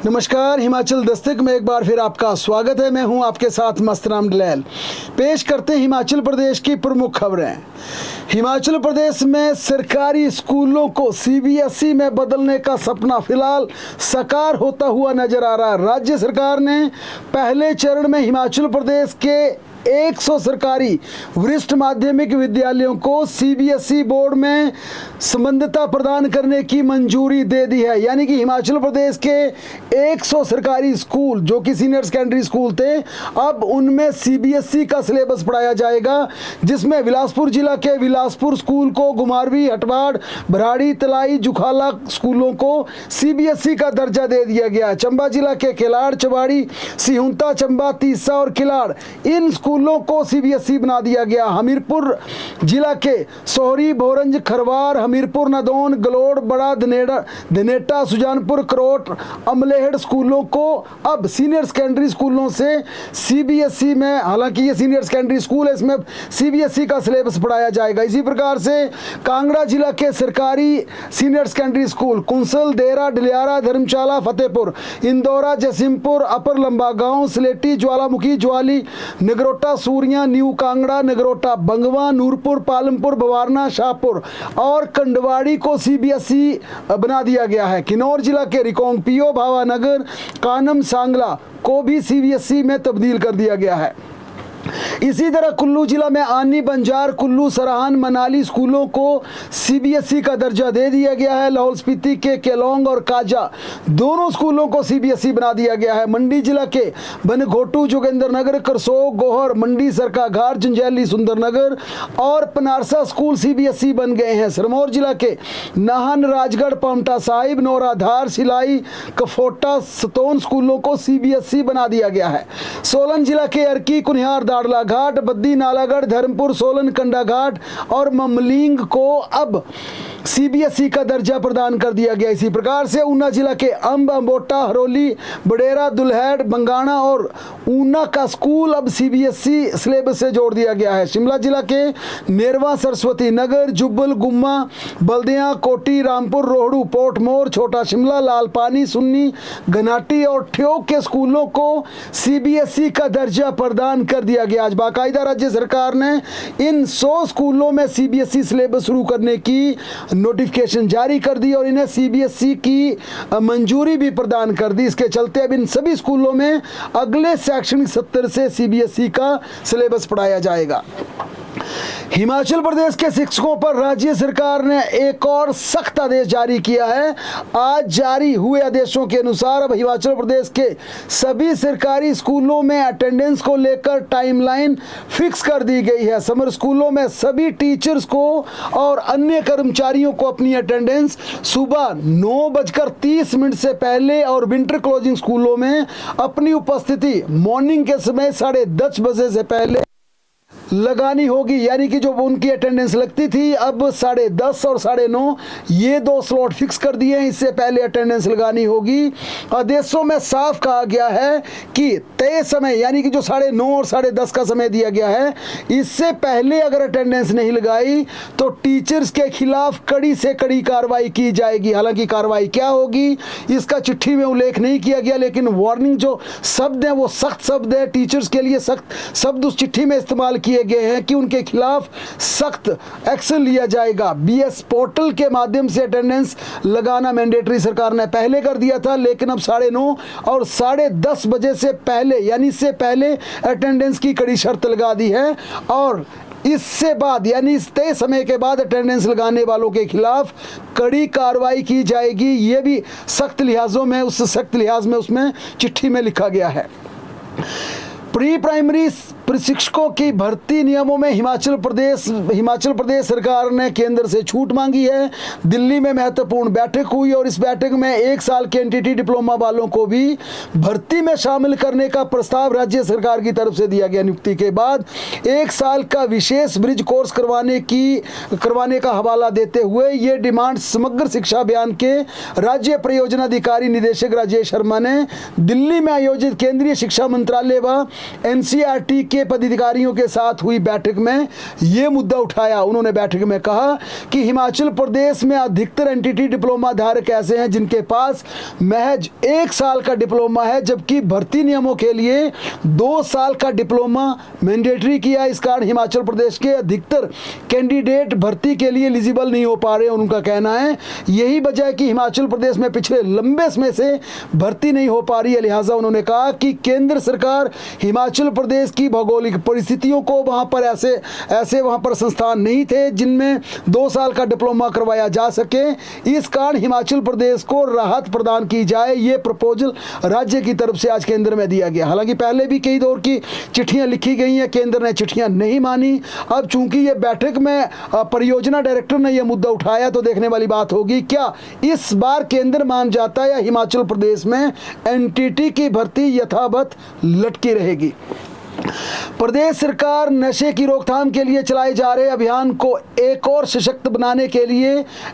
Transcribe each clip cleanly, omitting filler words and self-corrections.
नमस्कार, हिमाचल दस्तक में एक बार फिर आपका स्वागत है। मैं हूं आपके साथ मस्तराम डलैल। पेश करते हैं हिमाचल प्रदेश की प्रमुख खबरें। हिमाचल प्रदेश में सरकारी स्कूलों को सीबीएसई में बदलने का सपना फिलहाल साकार होता हुआ नजर आ रहा है। राज्य सरकार ने पहले चरण में हिमाचल प्रदेश के 100 सरकारी वरिष्ठ माध्यमिक विद्यालयों को सीबीएसई बोर्ड में संबद्धता प्रदान करने की मंजूरी दे दी है। यानी कि हिमाचल प्रदेश के 100 सरकारी स्कूल जो कि सीनियर सेकेंडरी स्कूल थे, अब उनमें सीबीएसई का सिलेबस पढ़ाया जाएगा, जिसमें बिलासपुर जिला के बिलासपुर स्कूल को, गुमारवी, हटवाड़, भराड़ी, तलाई, जुखाला स्कूलों को सीबीएसई का दर्जा दे दिया गया। चंबा जिला के किलाड़, चबाड़ी, सिहुंता, चंबा, तीसा और किलाड़, इन स्कूलों को सीबीएसई बना दिया गया। हमीरपुर जिला के सोहरी, भोरंज, खरवार, हमीरपुर, नदौन, गलोड़, बड़ा धनेटा, सुजानपुर, करोट, अमलेहड़ स्कूलों को अब सीनियर सेकेंडरी स्कूलों से सीबीएसई में, हालांकि ये सीनियर सेकेंडरी स्कूल है, इसमें सीबीएसई का सिलेबस पढ़ाया जाएगा। इसी प्रकार से कांगड़ा जिला के सरकारी सीनियर सेकेंडरी स्कूल कुंसल, देरा, डलियारा, धर्मशाला, फतेहपुर, इंदौरा, जसीमपुर, अपर लंबा गांव, स्लेटी, ज्वालामुखी, ज्वाली, नगरोटा, सूरिया, न्यू कांगड़ा, नगरोटा, बंगवा, नूरपुर, पालमपुर, बवारना, शाहपुर और कंडवाड़ी को सीबीएसई बना दिया गया है। किन्नौर जिला के रिकांगपिओ, भावानगर, कानम, सांगला को भी सीबीएसई में तब्दील कर दिया गया है। इसी तरह कुल्लू जिला में आनी, बंजार, कुल्लू, सराहन, मनाली स्कूलों को सीबीएसई का दर्जा दे दिया गया है। लाहौल स्पीति के केलोंग और काजा दोनों स्कूलों को सीबीएसई बना दिया गया है। मंडी जिला के बनघोटू, जोगिंद्रनगर, करसोग, गोहर, मंडी, सरकाघाट, जंजैली, सुंदरनगर और पनारसा स्कूल सीबीएसई बन गए हैं। सिरमौर जिला के नाहन, राजगढ़, पांवटा साहिब, नौराधार, सिलाई, कफोटा, सतौन स्कूलों को सीबीएसई बना दिया गया है। सोलन जिला के अर्की, कुनिहार, दाड़ला घाट, बद्दी, नालागढ़, धर्मपुर, सोलन, कंडाघाट और ममलिंग को अब सीबीएसई का दर्जा प्रदान कर दिया गया। इसी प्रकार से ऊना जिला के अंब, अम्बोटा, हरोली, बडेरा, दुल्हेड़, बंगाणा और ऊना का स्कूल अब सीबीएसई सिलेबस से जोड़ दिया गया है। शिमला जिला के नेरवा, सरस्वती नगर, जुब्बल, गुम्मा, बल्दियां, कोटी, रामपुर, रोहड़ू, पोर्टमोर, छोटा शिमला, लालपानी, सुन्नी, घनाटी और ठियोग के स्कूलों को सीबीएसई का दर्जा प्रदान कर दिया गया। आज बाकायदा राज्य सरकार ने इन 100 स्कूलों में सीबीएसई सिलेबस शुरू करने की नोटिफिकेशन जारी कर दी और इन्हें सीबीएसई की मंजूरी भी प्रदान कर दी। इसके चलते अब इन सभी स्कूलों में अगले शैक्षणिक सत्र से सीबीएसई का सिलेबस पढ़ाया जाएगा। हिमाचल प्रदेश के शिक्षकों पर राज्य सरकार ने एक और सख्त आदेश जारी किया है। आज जारी हुए आदेशों के अनुसार अब हिमाचल प्रदेश के सभी सरकारी स्कूलों में अटेंडेंस को लेकर टाइमलाइन फिक्स कर दी गई है। समर स्कूलों में सभी टीचर्स को और अन्य कर्मचारियों को अपनी अटेंडेंस सुबह 9:30 से पहले और विंटर क्लोजिंग स्कूलों में अपनी उपस्थिति मॉर्निंग के समय 10:30 बजे से पहले लगानी होगी। यानी कि जो उनकी अटेंडेंस लगती थी, अब 10:30 और 9:30 ये 2 स्लॉट फिक्स कर दिए हैं, इससे पहले अटेंडेंस लगानी होगी। आदेशों में साफ कहा गया है कि तय समय, यानी कि जो 9:30 और 10:30 का समय दिया गया है, इससे पहले अगर अटेंडेंस नहीं लगाई तो टीचर्स के खिलाफ कड़ी से कड़ी कार्रवाई की जाएगी। हालांकि कार्रवाई क्या होगी इसका चिट्ठी में उल्लेख नहीं किया गया, लेकिन वार्निंग जो शब्द है वो सख्त शब्द है। टीचर्स के लिए सख्त शब्द उस चिट्ठी में इस्तेमाल किए गए हैं कि उनके खिलाफ सख्त एक्शन लिया जाएगा। बीएस पोर्टल के माध्यम से अटेंडेंस लगाना मैंडेटरी सरकार ने पहले कर दिया था, लेकिन अब 9:30 और 10:30 बजे से पहले, यानी इससे पहले अटेंडेंस की कड़ी शर्त लगा दी है और इससे बाद, यानी इस तय समय के बाद अटेंडेंस लगाने वालों के खिलाफ कड़ी कार्रवाई की जाएगी। ये भी सख्त लिहाजों में, उस सख्त लिहाज में उसमें चिट्ठी में लिखा गया है। प्री प्राइमरी प्रशिक्षकों की भर्ती नियमों में हिमाचल प्रदेश सरकार ने केंद्र से छूट मांगी है। दिल्ली में महत्वपूर्ण बैठक हुई और इस बैठक में 1 साल के एनटीटी डिप्लोमा वालों को भी भर्ती में शामिल करने का प्रस्ताव राज्य सरकार की तरफ से दिया गया। नियुक्ति के बाद 1 साल का विशेष ब्रिज कोर्स करवाने का हवाला देते हुए ये डिमांड समग्र शिक्षा अभियान के राज्य परियोजना अधिकारी निदेशक राजेश शर्मा ने दिल्ली में आयोजित केंद्रीय शिक्षा मंत्रालय व एनसीईआरटी के के पदाधिकारियों के साथ हुई बैठक में ये मुद्दा उठाया। उन्होंने बैठक में कहा कि हिमाचल प्रदेश में अधिकतर एनटीटी डिप्लोमा धारक ऐसे हैं जिनके पास महज 1 साल का डिप्लोमा है, जबकि भर्ती नियमों के लिए 2 साल का डिप्लोमा मैंडेटरी किया। इस कारण हिमाचल प्रदेश के अधिकतर कैंडिडेट भर्ती के लिए एलिजिबल नहीं हो पा रहे। उनका कहना है यही वजह है कि हिमाचल प्रदेश में पिछले लंबे समय से भर्ती नहीं हो पा रही है। लिहाजा उन्होंने कहा कि केंद्र सरकार हिमाचल प्रदेश की भौगोलिक परिस्थितियों को वहां पर ऐसे वहां पर संस्थान नहीं थे जिनमें 2 साल का डिप्लोमा करवाया जा सके। इस कारण हिमाचल प्रदेश को राहत प्रदान की जाए, ये प्रपोजल राज्य की तरफ से आज केंद्र में दिया गया। हालांकि पहले भी कई दौर की चिट्ठियां लिखी गई हैं, केंद्र ने चिट्ठियां नहीं मानी। अब चूंकि ये बैठक में परियोजना डायरेक्टर ने यह मुद्दा उठाया तो देखने वाली बात होगी क्या इस बार केंद्र मान जाता है या हिमाचल प्रदेश में एनटीटी की भर्ती यथावत लटकी रहेगी। प्रदेश सरकार नशे की रोकथाम के लिए चलाए जा रहे अभियान को एक और सशक्त बनाने के लिए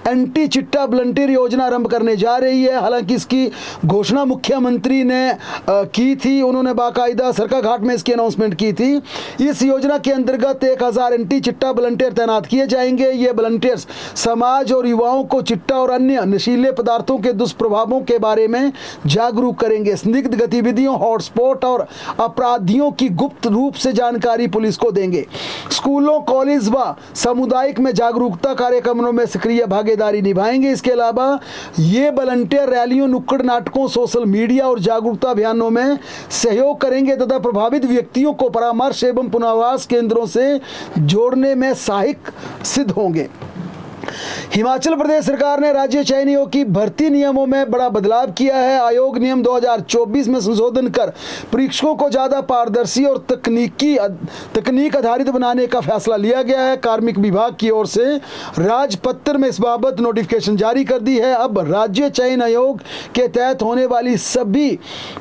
एंटी चिट्टा वॉलंटियर योजना आरंभ करने जा रही है। हालांकि इसकी घोषणा मुख्यमंत्री ने की थी, उन्होंने बाकायदा सरकाघाट में इसकी अनाउंसमेंट की थी। इस योजना के अंतर्गत 1000 एंटी चिट्टा वॉलंटियर तैनात किए जाएंगे। ये वॉलंटियर्स समाज और युवाओं को चिट्टा और अन्य नशीले पदार्थों के दुष्प्रभावों के बारे में जागरूक करेंगे। संदिग्ध गतिविधियों, हॉटस्पॉट और अपराधियों की गुप्त रूप से जानकारी पुलिस को देंगे। स्कूलों, कॉलेज व सामुदायिक में जागरूकता कार्यक्रमों में सक्रिय भागीदारी निभाएंगे। इसके अलावा ये वॉलंटियर रैलियों, नुक्कड़ नाटकों, सोशल मीडिया और जागरूकता अभियानों में सहयोग करेंगे तथा प्रभावित व्यक्तियों को परामर्श एवं पुनर्वास केंद्रों से जोड़ने में सहायक सिद्ध होंगे। हिमाचल प्रदेश सरकार ने राज्य चयन आयोग की भर्ती नियमों में बड़ा बदलाव किया है। आयोग नियम 2024 में संशोधन कर परीक्षकों को ज्यादा पारदर्शी और तकनीक आधारित बनाने का फैसला लिया गया है। कार्मिक विभाग की ओर से राजपत्र में इस बाबत नोटिफिकेशन जारी कर दी है। अब राज्य चयन आयोग के तहत होने वाली सभी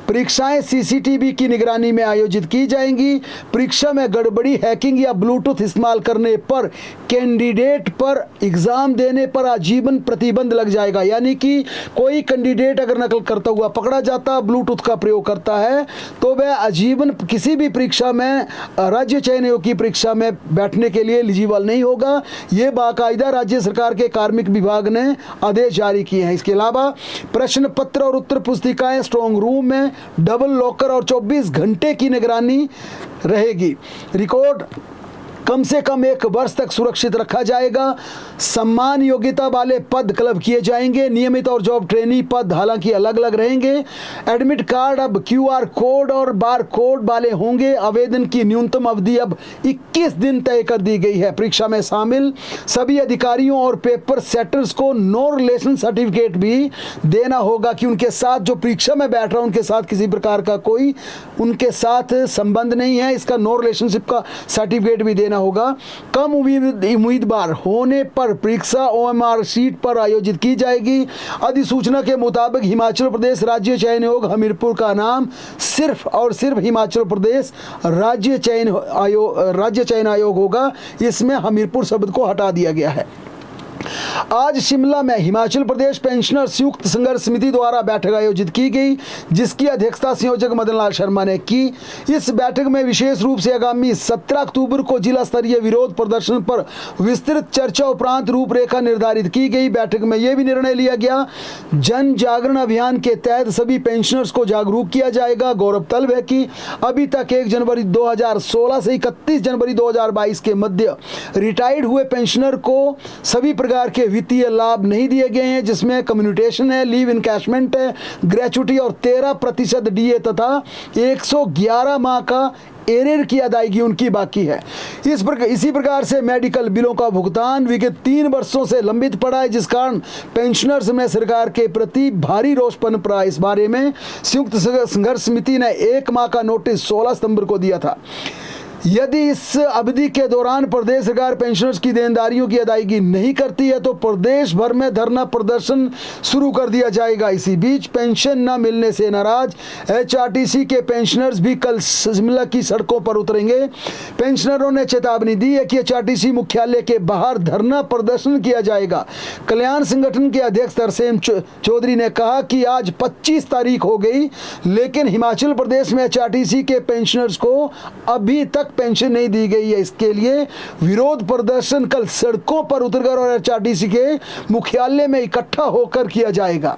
परीक्षाएं सीसीटीवी की निगरानी में आयोजित की जाएंगी। परीक्षा में गड़बड़ी, हैकिंग या ब्लूटूथ इस्तेमाल करने पर कैंडिडेट पर एग्जाम देने पर आजीवन प्रतिबंध लग जाएगा। यानी कि कोई कैंडिडेट अगर नकल करता हुआ पकड़ा जाता, ब्लूटूथ का प्रयोग करता है, तो वह आजीवन किसी भी परीक्षा में, राज्य चयन आयोग की परीक्षा में बैठने के लिए एलिजिबल नहीं होगा। ये बाकायदा राज्य सरकार के कार्मिक विभाग ने आदेश जारी किए हैं। इसके अलावा प्रश्न पत्र और उत्तर पुस्तिकाएं स्ट्रॉन्ग रूम में डबल लॉकर और 24 घंटे की निगरानी रहेगी। रिकॉर्ड कम से कम 1 वर्ष तक सुरक्षित रखा जाएगा। सम्मान योग्यता वाले पद क्लब किए जाएंगे। नियमित और जॉब ट्रेनी पद हालांकि अलग अलग रहेंगे। एडमिट कार्ड अब QR कोड और बार कोड वाले होंगे। आवेदन की न्यूनतम अवधि अब 21 दिन तय कर दी गई है। परीक्षा में शामिल सभी अधिकारियों और पेपर सेटर्स को नो रिलेशन सर्टिफिकेट भी देना होगा कि उनके साथ जो परीक्षा में बैठ रहा है उनके साथ किसी प्रकार का कोई उनके साथ संबंध नहीं है। इसका नो रिलेशनशिप का सर्टिफिकेट भी देना होगा। कम उम्मीदवार होने पर परीक्षा OMR सीट पर आयोजित की जाएगी। अधिसूचना के मुताबिक हिमाचल प्रदेश राज्य चयन आयोग हमीरपुर का नाम सिर्फ और सिर्फ हिमाचल प्रदेश राज्य चयन आयोग होगा। इसमें हमीरपुर शब्द को हटा दिया गया है। आज शिमला में हिमाचल प्रदेश पेंशनर संयुक्त संघर्ष समिति द्वारा बैठक आयोजित की गई, जिसकी अध्यक्षता संयोजक मदन लाल शर्मा ने की। इस बैठक में विशेष रूप से आगामी 17 अक्टूबर को जिला स्तरीय विरोध प्रदर्शन पर विस्तृत चर्चा उपरांत रूपरेखा निर्धारित की गई। बैठक में यह भी निर्णय लिया गया, जन जागरण अभियान के तहत सभी पेंशनर्स को जागरूक किया जाएगा। गौरतलब है कि अभी तक 1 जनवरी 2016 से 31 जनवरी 2022 के मध्य रिटायर्ड हुए पेंशनर को सभी प्रकार के वित्तीय लाभ नहीं दिए गए हैं, जिसमें कम्युनिटेशन है, लीव इनकैशमेंट है, ग्रेचुटी और 13% DA तथा 111 माह का एरियर की अदायगी उनकी बाकी है। इसी प्रकार से मेडिकल बिलों का भुगतान विगत 3 वर्षों से लंबित पड़ा है, जिस कारण पेंशनर्स में सरकार के प्रति भारी रोष पनप रहा है। इस बारे में संयुक्त संघर्ष समिति ने 1 माह का नोटिस 16 सितंबर को दिया था। यदि इस अवधि के दौरान प्रदेश सरकार पेंशनर्स की देनदारियों की अदायगी नहीं करती है तो प्रदेश भर में धरना प्रदर्शन शुरू कर दिया जाएगा। इसी बीच पेंशन न मिलने से नाराज HRTC के पेंशनर्स भी कल शिमला की सड़कों पर उतरेंगे। पेंशनरों ने चेतावनी दी है कि HRTC मुख्यालय के बाहर धरना प्रदर्शन किया जाएगा। कल्याण संगठन के अध्यक्ष तरसेम चौधरी ने कहा कि आज 25 तारीख हो गई, लेकिन हिमाचल प्रदेश में HRTC के पेंशनर्स को अभी तक पेंशन नहीं दी गई है। इसके लिए विरोध प्रदर्शन कल सड़कों पर उतरकर और एचआरटीसी के मुख्यालय में इकट्ठा होकर किया जाएगा।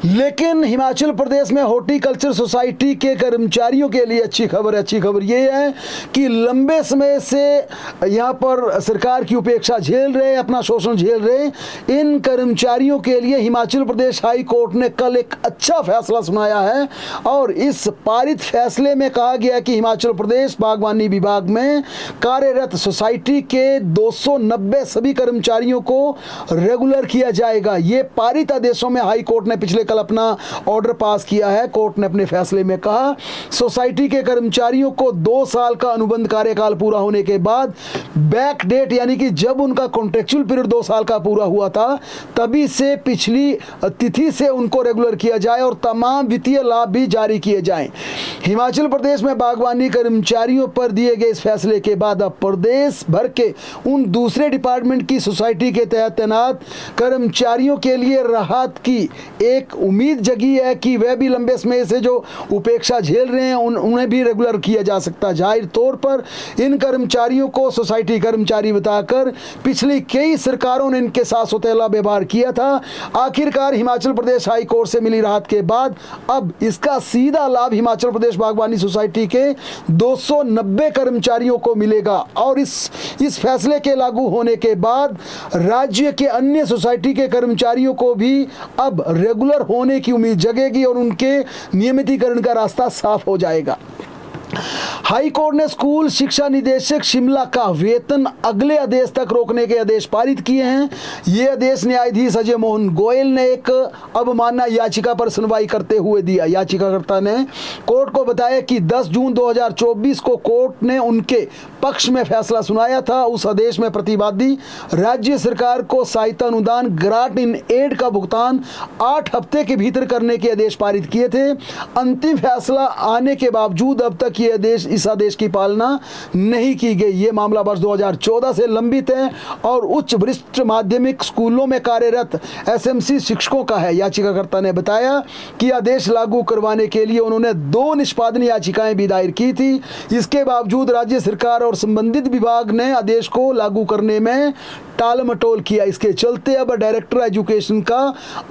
लेकिन हिमाचल प्रदेश में हॉर्टिकल्चर सोसाइटी के कर्मचारियों के लिए अच्छी खबर ये है कि लंबे समय से यहाँ पर सरकार की उपेक्षा झेल रहे, अपना शोषण झेल रहे इन कर्मचारियों के लिए हिमाचल प्रदेश हाई कोर्ट ने कल एक अच्छा फैसला सुनाया है। और इस पारित फैसले में कहा गया कि हिमाचल प्रदेश बागवानी विभाग में कार्यरत सोसाइटी के 290 सभी कर्मचारियों को रेगुलर किया जाएगा। ये पारित आदेशों में हाई कोर्ट ने पिछले कल अपना ऑर्डर पास किया है। कोर्ट ने अपने फैसले में कहा सोसाइटी के कर्मचारियों को 2 साल का अनुबंध कार्यकाल पूरा होने के बाद बैक डेट यानी कि जब उनका कॉन्ट्रेक्चुअल पीरियड 2 साल का पूरा हुआ था तभी से पिछली तिथि से उनको रेगुलर किया जाए और तमाम वित्तीय लाभ भी जारी किए जाएं। हिमाचल प्रदेश में बागवानी कर्मचारियों पर दिए गए इस फैसले के बाद अब प्रदेश भर के उन दूसरे डिपार्टमेंट की सोसाइटी के तहत तैनात कर्मचारियों के लिए राहत की एक उम्मीद जगी है कि वह भी लंबे समय से जो उपेक्षा झेल रहे हैं उन्हें भी रेगुलर किया जा सकता है। जाहिर तौर पर इन कर्मचारियों को सोसाइटी कर्मचारी बताकर पिछली कई सरकारों ने इनके साथ सौतेला व्यवहार किया था। आखिरकार हिमाचल प्रदेश हाई कोर्ट से मिली राहत के बाद अब इसका सीधा लाभ हिमाचल प्रदेश बागवानी सोसाइटी के 290 कर्मचारियों को मिलेगा और इस फैसले के लागू होने के बाद राज्य के अन्य सोसाइटी के कर्मचारियों को भी अब रेगुलर होने की उम्मीद जगेगी और उनके नियमितीकरण का रास्ता साफ हो जाएगा। हाई कोर्ट ने स्कूल शिक्षा निदेशक शिमला का वेतन अगले आदेश तक रोकने के आदेश पारित किए हैं। ये आदेश न्यायाधीश अजय मोहन गोयल ने एक अवमानना याचिका पर सुनवाई करते हुए दिया। याचिकाकर्ता ने कोर्ट को बताया कि 10 जून 2024 को कोर्ट ने उनके पक्ष में फैसला सुनाया था। उस आदेश में प्रतिवादी राज्य सरकार को सहायता अनुदान ग्रांट इन एड का भुगतान 8 हफ्ते के भीतर करने के आदेश पारित किए थे। अंतिम फैसला आने के बावजूद अब तक इस आदेश की पालना नहीं की गई। ये मामला वर्ष 2014 से लंबित है और उच्च वरिष्ठ माध्यमिक स्कूलों में कार्यरत एसएमसी शिक्षकों का है। याचिकाकर्ता ने बताया कि आदेश लागू करवाने के लिए उन्होंने 2 निष्पादन याचिकाएं भी दायर की थी। इसके बावजूद राज्य सरकार और संबंधित विभाग ने आदेश को लागू करने में टाल मटोल किया। इसके चलते अब डायरेक्टर एजुकेशन का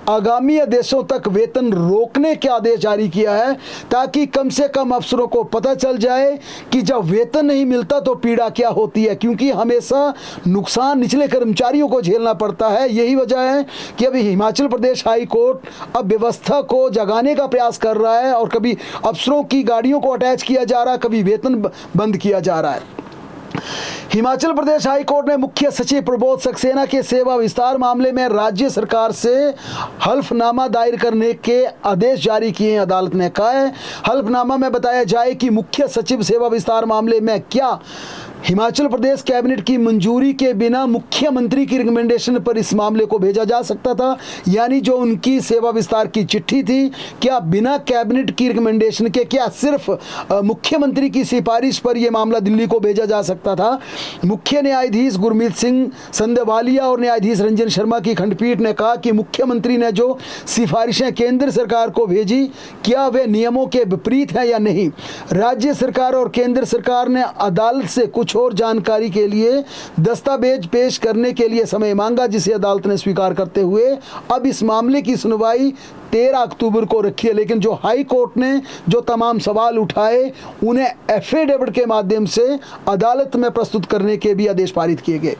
आगामी आदेशों तक वेतन रोकने के आदेश जारी किया है ताकि कम से कम अफसरों को पता चल जाए कि जब वेतन नहीं मिलता तो पीड़ा क्या होती है, क्योंकि हमेशा नुकसान निचले कर्मचारियों को झेलना पड़ता है। यही वजह है कि अभी हिमाचल प्रदेश हाई कोर्ट अब व्यवस्था को जगाने का प्रयास कर रहा है और कभी अफसरों की गाड़ियों को अटैच किया जा रहा है, कभी वेतन बंद किया जा रहा है। हिमाचल प्रदेश हाई कोर्ट ने मुख्य सचिव प्रबोध सक्सेना के सेवा विस्तार मामले में राज्य सरकार से हल्फनामा दायर करने के आदेश जारी किए हैं। अदालत ने कहा है हल्फनामा में बताया जाए कि मुख्य सचिव सेवा विस्तार मामले में क्या हिमाचल प्रदेश कैबिनेट की मंजूरी के बिना मुख्यमंत्री की रिकमेंडेशन पर इस मामले को भेजा जा सकता था, यानी जो उनकी सेवा विस्तार की चिट्ठी थी क्या बिना कैबिनेट की रिकमेंडेशन के क्या सिर्फ मुख्यमंत्री की सिफारिश पर यह मामला दिल्ली को भेजा जा सकता था। मुख्य न्यायाधीश गुरमीत सिंह संदेवालिया और न्यायाधीश रंजन शर्मा की खंडपीठ ने कहा कि मुख्यमंत्री ने जो सिफारिशें केंद्र सरकार को भेजी क्या वे नियमों के विपरीत हैं या नहीं। राज्य सरकार और केंद्र सरकार ने अदालत से कुछ और जानकारी के लिए दस्तावेज पेश करने के लिए समय मांगा, जिसे अदालत ने स्वीकार करते हुए अब इस मामले की सुनवाई 13 अक्टूबर को रखी है। लेकिन जो हाई कोर्ट ने जो तमाम सवाल उठाए उन्हें एफिडेविट के माध्यम से अदालत में प्रस्तुत करने के भी आदेश पारित किए गए।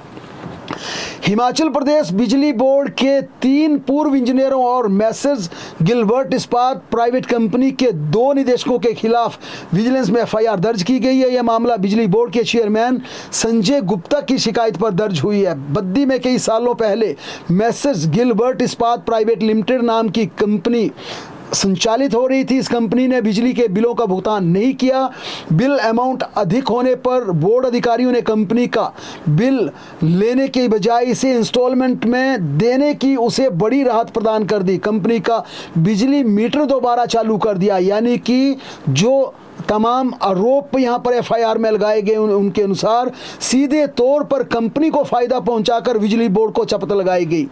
हिमाचल प्रदेश बिजली बोर्ड के 3 पूर्व इंजीनियरों और मैसेज गिलबर्ट इस्पात प्राइवेट कंपनी के 2 निदेशकों के खिलाफ विजिलेंस में एफआईआर दर्ज की गई है। यह मामला बिजली बोर्ड के चेयरमैन संजय गुप्ता की शिकायत पर दर्ज हुई है। बद्दी में कई सालों पहले मैसेज गिलबर्ट इस्पात प्राइवेट लिमिटेड नाम की कंपनी संचालित हो रही थी। इस कंपनी ने बिजली के बिलों का भुगतान नहीं किया। बिल अमाउंट अधिक होने पर बोर्ड अधिकारियों ने कंपनी का बिल लेने के बजाय इसे इंस्टॉलमेंट में देने की उसे बड़ी राहत प्रदान कर दी। कंपनी का बिजली मीटर दोबारा चालू कर दिया, यानी कि जो तमाम आरोप यहाँ पर एफआईआर में लगाए गए उनके अनुसार सीधे तौर पर कंपनी को फायदा पहुंचाकर बिजली बोर्ड को चपत लगाई गई।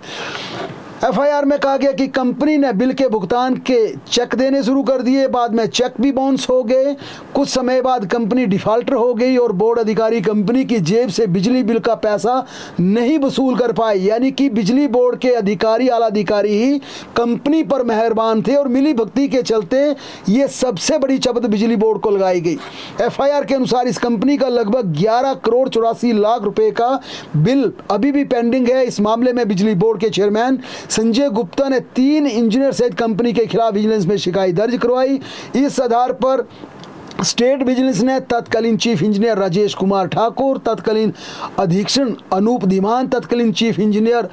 एफआईआर में कहा गया कि कंपनी ने बिल के भुगतान के चेक देने शुरू कर दिए, बाद में चेक भी बाउंस हो गए। कुछ समय बाद कंपनी डिफॉल्टर हो गई और बोर्ड अधिकारी कंपनी की जेब से बिजली बिल का पैसा नहीं वसूल कर पाए। यानी कि बिजली बोर्ड के अधिकारी, आला अधिकारी ही कंपनी पर मेहरबान थे और मिली भक्ति के चलते ये सबसे बड़ी चपत बिजली बोर्ड को लगाई गई। एफआईआर के अनुसार इस कंपनी का लगभग 11 करोड़ 84 लाख रुपए का बिल अभी भी पेंडिंग है। इस मामले में बिजली बोर्ड के चेयरमैन संजय गुप्ता ने 3 इंजीनियर सहित कंपनी के खिलाफ विजिलेंस में शिकायत दर्ज करवाई। इस आधार पर स्टेट विजिलेंस ने तत्कालीन चीफ इंजीनियर राजेश कुमार ठाकुर, तत्कालीन अधीक्षण अनूप धीमान, तत्कालीन chief engineer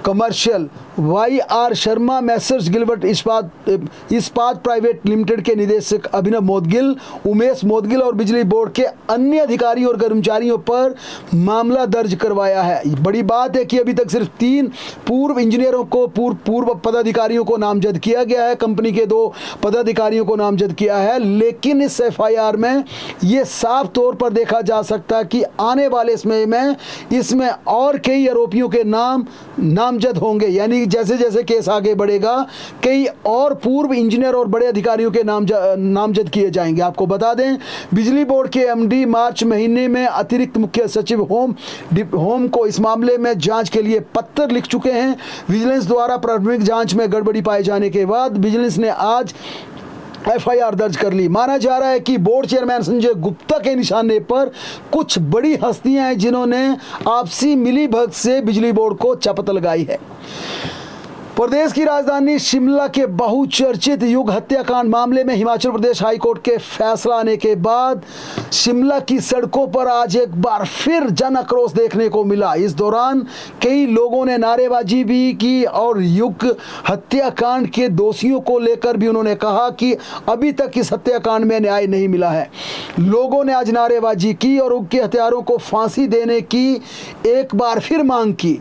commercial YR Sharma, Messrs Gilbert इस्पात प्राइवेट लिमिटेड के निदेशक अभिनव मोदगिल, उमेश मोदगिल और बिजली बोर्ड के अन्य अधिकारियों और कर्मचारियों पर मामला दर्ज करवाया है। बड़ी बात है कि अभी तक सिर्फ 3 पूर्व इंजीनियरों को, पूर्व पदाधिकारियों को नामजद किया गया है, कंपनी के 2 पदाधिकारियों को नामजद किया है। लेकिन इस एफआईआर में ये साफ तौर पर देखा जा सकता है कि आने वाले समय में इसमें और कई आरोपियों के नाम नामजद होंगे। यानी जैसे जैसे केस आगे बढ़ेगा कई और पूर्व इंजीनियर और बड़े अधिकारियों के नामजद किए जाएंगे। आपको बता दें, बिजली बोर्ड के एमडी मार्च महीने में अतिरिक्त मुख्य सचिव होम को इस मामले में जांच के लिए पत्र लिख चुके हैं। विजिलेंस द्वारा प्राथमिक जांच में गड़बड़ी पाए जाने के बाद विजिलेंस ने आज एफआईआर दर्ज कर ली। माना जा रहा है कि बोर्ड चेयरमैन संजय गुप्ता के निशाने पर कुछ बड़ी हस्तियां हैं जिन्होंने आपसी मिलीभगत से बिजली बोर्ड को चपत लगाई है। प्रदेश की राजधानी शिमला के बहुचर्चित युग हत्याकांड मामले में हिमाचल प्रदेश हाईकोर्ट के फैसला आने के बाद शिमला की सड़कों पर आज एक बार फिर जन आक्रोश देखने को मिला। इस दौरान कई लोगों ने नारेबाजी भी की और युग हत्याकांड के दोषियों को लेकर भी उन्होंने कहा कि अभी तक इस हत्याकांड में न्याय नहीं मिला है। लोगों ने आज नारेबाजी की और उनके हत्यारों को फांसी देने की एक बार फिर मांग की।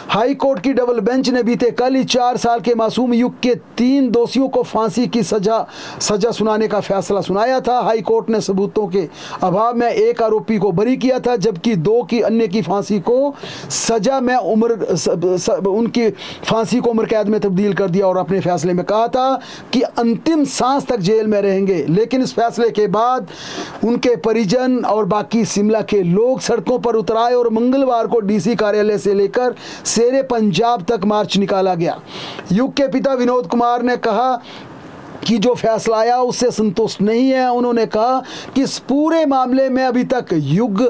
हाईकोर्ट की डबल बेंच ने बीते कल ही 4 साल के मासूम युग के 3 दोषियों को फांसी की सजा सुनाने का फैसला सुनाया था। हाईकोर्ट ने सबूतों के अभाव में एक आरोपी को बरी किया था, जबकि 2 की अन्य की फांसी को सजा में उनकी फांसी को उम्र कैद में तब्दील कर दिया और अपने फैसले में कहा था कि अंतिम सांस तक जेल में रहेंगे। लेकिन इस फैसले के बाद उनके परिजन और बाकी शिमला के लोग सड़कों पर उतर आए और मंगलवार को डीसी कार्यालय से लेकर शेरे पंजाब तक मार्च निकाला गया। युग के पिता विनोद कुमार ने कहा कि जो फैसला आया उससे संतुष्ट नहीं है। उन्होंने कहा कि इस पूरे मामले में अभी तक युग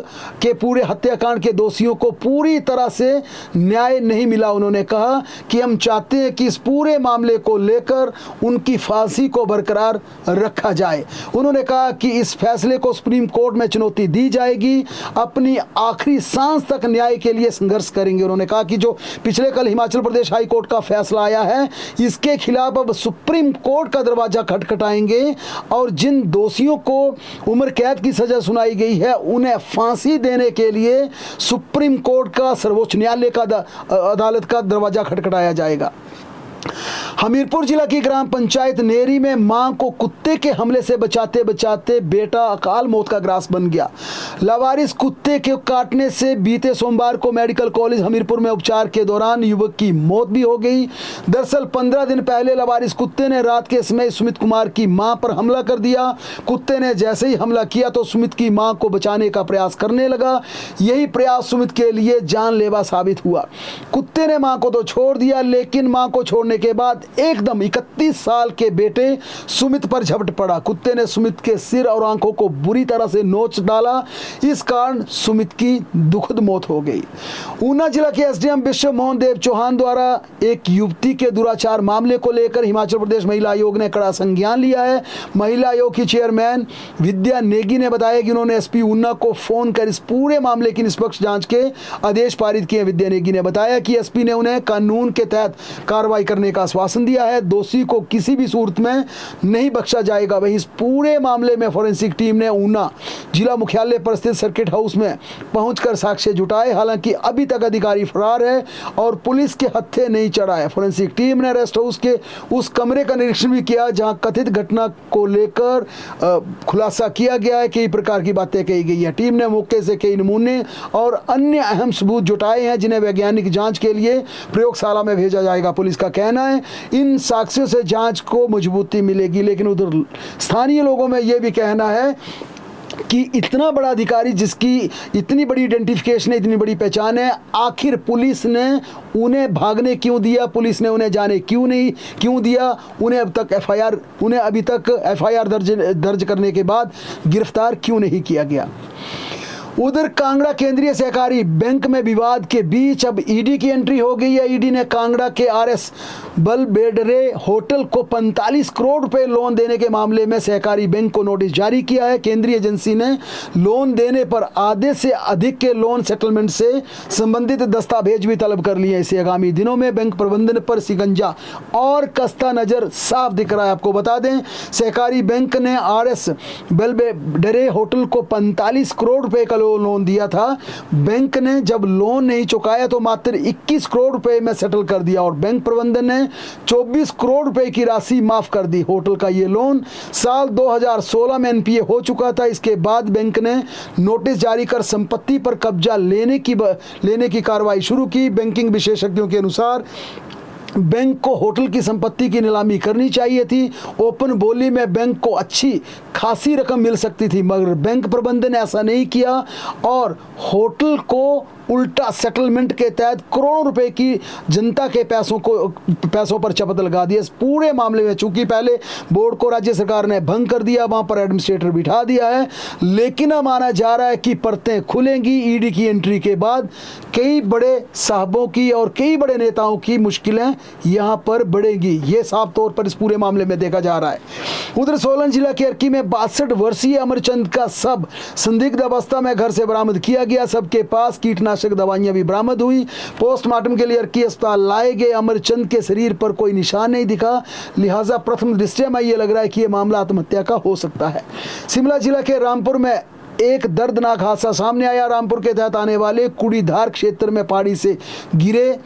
के पूरे हत्याकांड के दोषियों को पूरी तरह से न्याय नहीं मिला। उन्होंने कहा कि हम चाहते हैं कि इस पूरे मामले को लेकर उनकी फांसी को बरकरार रखा जाए। उन्होंने कहा कि इस फैसले को सुप्रीम कोर्ट में चुनौती दी जाएगी, अपनी आखिरी सांस तक न्याय के लिए संघर्ष करेंगे। उन्होंने कहा कि जो पिछले कल हिमाचल प्रदेश हाई कोर्ट का फैसला आया है इसके खिलाफ अब सुप्रीम कोर्ट का दरवाजा खटखटाएंगे और जिन दोषियों को उम्र कैद की सजा सुनाई गई है उन्हें फांसी देने के लिए सुप्रीम कोर्ट का, सर्वोच्च न्यायालय का अदालत का दरवाजा खटखटाया जाएगा। हमीरपुर जिला की ग्राम पंचायत नेरी में मां को कुत्ते के हमले से बचाते बचाते बेटा अकाल मौत का ग्रास बन गया। लावारिस कुत्ते के काटने से बीते सोमवार को मेडिकल कॉलेज हमीरपुर में उपचार के दौरान युवक की मौत भी हो गई। दरअसल 15 दिन पहले लावारिस कुत्ते ने रात के समय सुमित कुमार की मां पर हमला कर दिया। कुत्ते ने जैसे ही हमला किया तो सुमित की मां को बचाने का प्रयास करने लगा। यही प्रयास सुमित के लिए जानलेवा साबित हुआ। कुत्ते ने मां को तो छोड़ दिया, लेकिन मां को छोड़ने के बाद एकदम 31 साल के बेटे सुमित पर झपट पड़ा। कुत्ते ने सुमित के सिर और आंखों को बुरी तरह से नोच डाला। इस कारण सुमित की दुखद मौत हो गई। ऊना जिला के एसडीएम विश्व मोहन देव चौहान द्वारा एक युवती के दुराचार मामले को लेकर हिमाचल प्रदेश महिला आयोग ने कड़ा संज्ञान लिया है। महिला आयोग की चेयरमैन विद्या नेगी ने बताया कि उन्होंने एसपी ऊना को फोन कर इस पूरे मामले की निष्पक्ष जांच के आदेश पारित किए। विद्या नेगी ने बताया कि एसपी ने उन्हें कानून के तहत कार्रवाई करने का आश्वासन दिया है। दोषी को किसी भी सूरत में नहीं बख्शा जाएगा। वहीं इस पूरे मामले में फोरेंसिक टीम ने ऊना जिला मुख्यालय पर स्थित सर्किट हाउस में पहुंचकर साक्ष्य जुटाए। हालांकि अभी तक अधिकारी फरार है और पुलिस के हत्थे नहीं चढ़ा है। फोरेंसिक टीम ने रेस्ट हाउस के उस कमरे का निरीक्षण भी किया जहां कथित घटना को लेकर खुलासा किया गया है। कई प्रकार की बातें कही गई है। टीम ने मौके से कई नमूने और अन्य अहम सबूत जुटाए हैं जिन्हें वैज्ञानिक जांच के लिए प्रयोगशाला में भेजा जाएगा। पुलिस का कहना कहना है इन साक्ष्यों से जांच को मजबूती मिलेगी। लेकिन उधर स्थानीय लोगों में ये भी कहना है कि इतना बड़ा अधिकारी जिसकी इतनी बड़ी आइडेंटिफिकेशन है, इतनी बड़ी पहचान है, आखिर पुलिस ने उन्हें भागने क्यों दिया, पुलिस ने उन्हें जाने क्यों दिया, उन्हें अभी तक एफआईआर दर्ज करने के बाद गिरफ्तार क्यों नहीं किया गया। उधर कांगड़ा केंद्रीय सहकारी बैंक में विवाद के बीच अब ईडी की एंट्री हो गई है। ईडी ने कांगड़ा के आरएस बलबेडरे होटल को 45 करोड़ रुपए लोन देने के मामले में सहकारी बैंक को नोटिस जारी किया है। केंद्रीय एजेंसी ने लोन देने पर आधे से अधिक के लोन सेटलमेंट से संबंधित दस्तावेज भी तलब कर लिए। इसे आगामी दिनों में बैंक प्रबंधन पर शिकंजा और कसता नजर साफ दिख रहा है। आपको बता दें, सहकारी बैंक ने आरएस बलबेडरे होटल को 45 करोड़ रुपए का लोन दिया था। बैंक ने जब लोन नहीं चुकाया तो मात्र 21 करोड़ रुपए में सेटल कर दिया और बैंक प्रबंधन ने 24 करोड़ रुपए की राशि माफ कर दी। होटल का ये लोन साल 2016 में एनपीए हो चुका था। इसके बाद बैंक ने नोटिस जारी कर संपत्ति पर कब्जा लेने की कार्रवाई शुरू की। बैंकिंग विशेषज्ञों के अनुसार बैंक को होटल की संपत्ति की नीलामी करनी चाहिए थी। ओपन बोली में बैंक को अच्छी खासी रकम मिल सकती थी, मगर बैंक प्रबंधन ने ऐसा नहीं किया और होटल को उल्टा सेटलमेंट के तहत करोड़ों रुपए की जनता के पैसों पर चपत लगा दिया। इस पूरे मामले में चूंकि पहले बोर्ड को राज्य सरकार ने भंग कर दिया, वहां पर एडमिनिस्ट्रेटर बिठा दिया है, लेकिन अब माना जा रहा है कि परतें खुलेंगी। ईडी की एंट्री के बाद कई बड़े साहबों की और कई बड़े नेताओं की मुश्किलें यहां पर बढ़ेगी, ये साफ तौर पर इस पूरे मामले में देखा जा रहा है। उधर सोलन जिला के अर्की में 62 वर्षीय अमरचंद का शव संदिग्ध अवस्था में घर से बरामद किया गया। सबके पास कीटनाशक दवाइयां भी बरामद हुई। पोस्टमार्टम के लिए अर्की अस्पताल लाए गए। अमरचंद के शरीर पर कोई निशान नहीं दिखा, लिहाजा प्रथम दृष्टया में यह लग रहा है कि यह मामला आत्महत्या का हो सकता है। शिमला जिला के रामपुर में एक दर्दनाक हादसा सामने आया। रामपुर के तहत आने वाले कुड़ीधार क्षेत्र में पहाड़ी से गिरे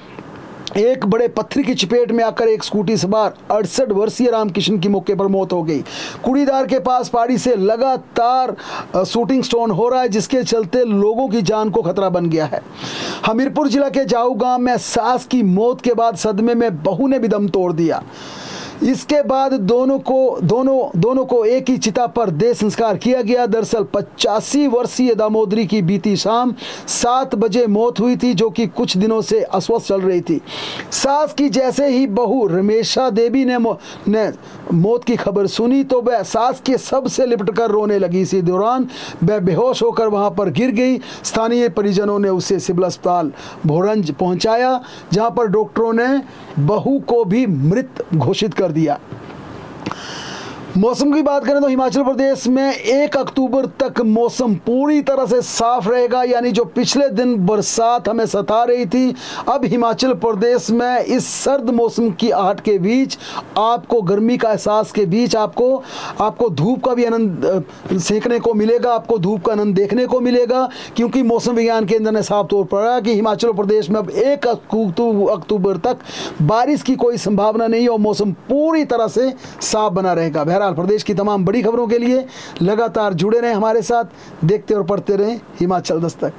एक बड़े पत्थर की चपेट में आकर एक स्कूटी सवार 68 वर्षीय रामकिशन की मौके पर मौत हो गई। कुड़ीदार के पास पहाड़ी से लगातार शूटिंग स्टोन हो रहा है, जिसके चलते लोगों की जान को खतरा बन गया है। हमीरपुर जिला के जाऊ गांव में सास की मौत के बाद सदमे में बहू ने भी दम तोड़ दिया। इसके बाद दोनों को एक ही चिता पर देह संस्कार किया गया। दरअसल 85 वर्षीय दामोदरी की बीती शाम 7 बजे मौत हुई थी, जो कि कुछ दिनों से अस्वस्थ चल रही थी। सास की जैसे ही बहू रमेशा देवी ने मौत की खबर सुनी तो वह सास के शव से लिपटकर रोने लगी। इसी दौरान वह बेहोश होकर वहां पर गिर गई। स्थानीय परिजनों ने उसे सिविल अस्पताल भोरंज पहुंचाया, जहां पर डॉक्टरों ने बहू को भी मृत घोषित कर दिया। मौसम की बात करें तो हिमाचल प्रदेश में 1 अक्टूबर तक मौसम पूरी तरह से साफ रहेगा, यानी जो पिछले दिन बरसात हमें सता रही थी, अब हिमाचल प्रदेश में इस सर्द मौसम की आहट के बीच आपको गर्मी का एहसास के बीच आपको धूप का भी आनंद सेकने को मिलेगा, आपको धूप का आनंद देखने को मिलेगा, क्योंकि मौसम विज्ञान केंद्र ने साफ तौर पर कहा कि हिमाचल प्रदेश में अब 1 अक्टूबर तक बारिश की कोई संभावना नहीं और मौसम पूरी तरह से साफ बना रहेगा। बहरहाल प्रदेश की तमाम बड़ी खबरों के लिए लगातार जुड़े रहें हमारे साथ, देखते और पढ़ते रहें हिमाचल दस्तक।